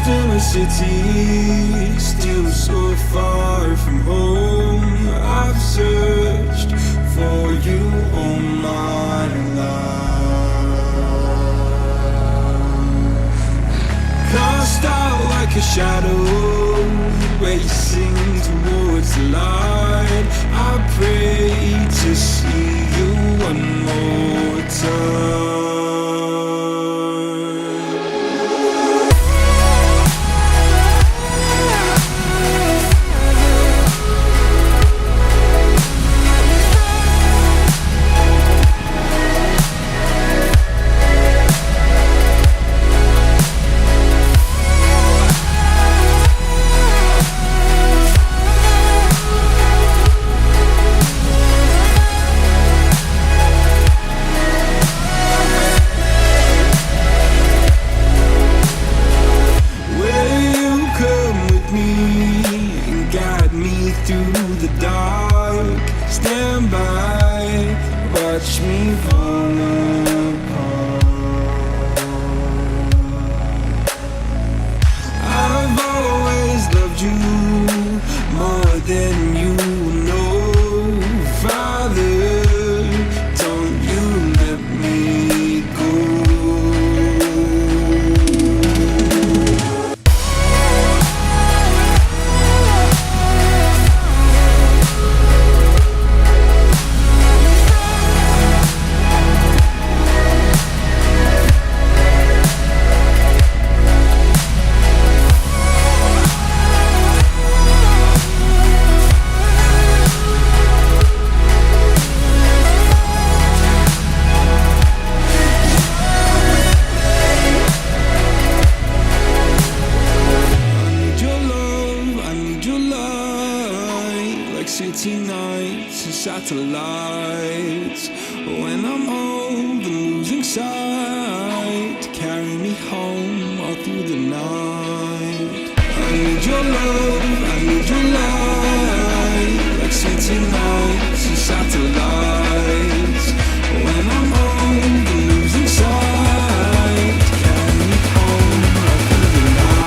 in a city, still so far from home. I've searched for you all my life. Cast out like a shadow, racing towards the light. I pray to see you one more time. Through the dark, stand by, watch me fall apart. I've always loved you more than you know. Father, don't you let me go. City nights and satellites. When I'm old and losing sight, carry me home all through the night. I need your love, I need your light. Like city nights and satellites. When I'm old and losing sight, carry me home all through the night.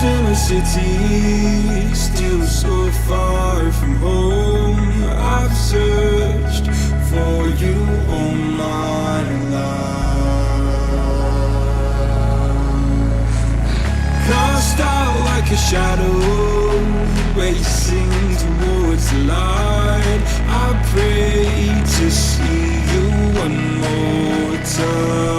In a city, still so far from home. I've searched for you all my life. Cast out like a shadow, racing towards the light. I pray to see you one more time.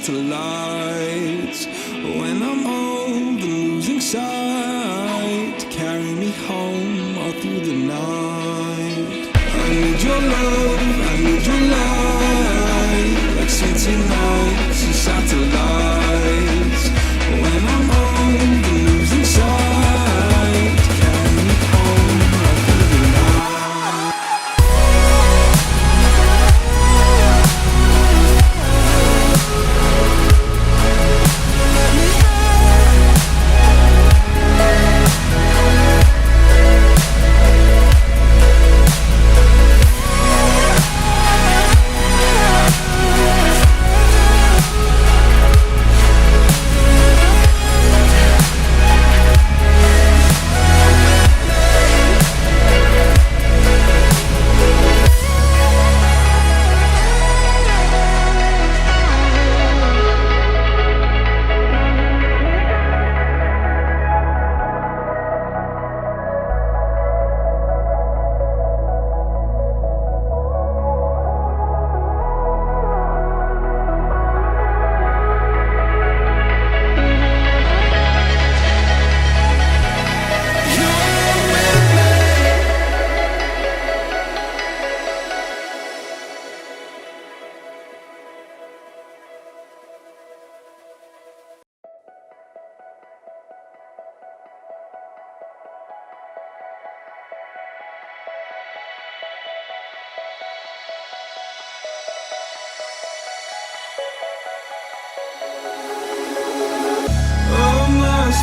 satellites. When I'm old and losing sight, carry me home all through the night. I need your love, I need your light, like city nights and satellites. When I'm old and losing sight, carry me home all through the night.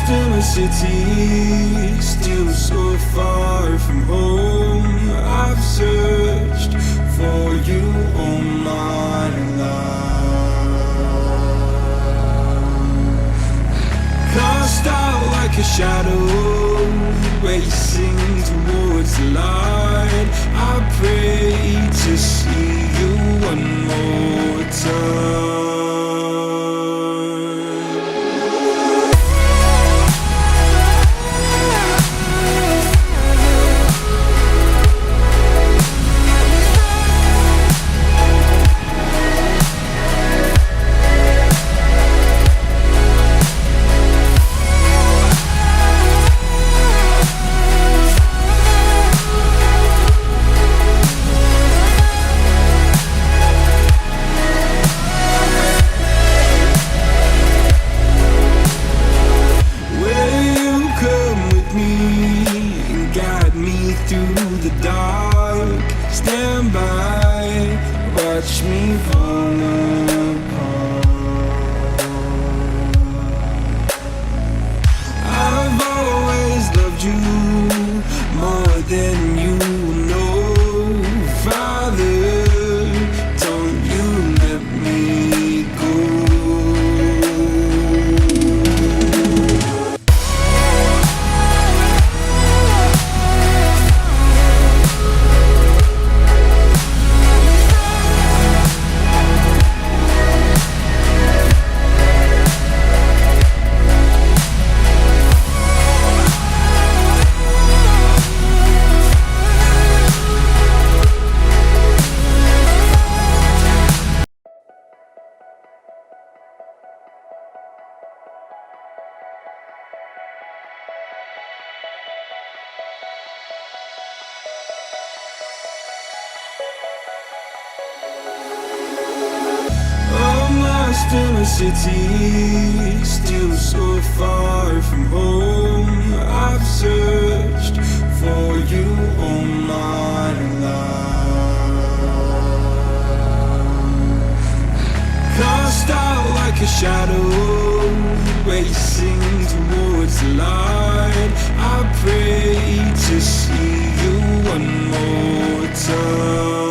In a city, still so far from home. I've searched for you all my life. Cast out like a shadow, racing towards the light. I pray to see you one more time. Watch me fall apart. I've always loved you more than you know. Father, don't you let me go. In a city, still so far from home. I've searched for you all my life. Cast out like a shadow, racing towards the light. I pray to see you one more time.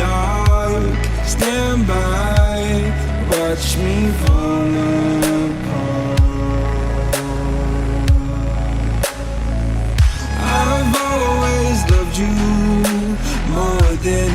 dark. Stand by, watch me fall apart. I've always loved you more than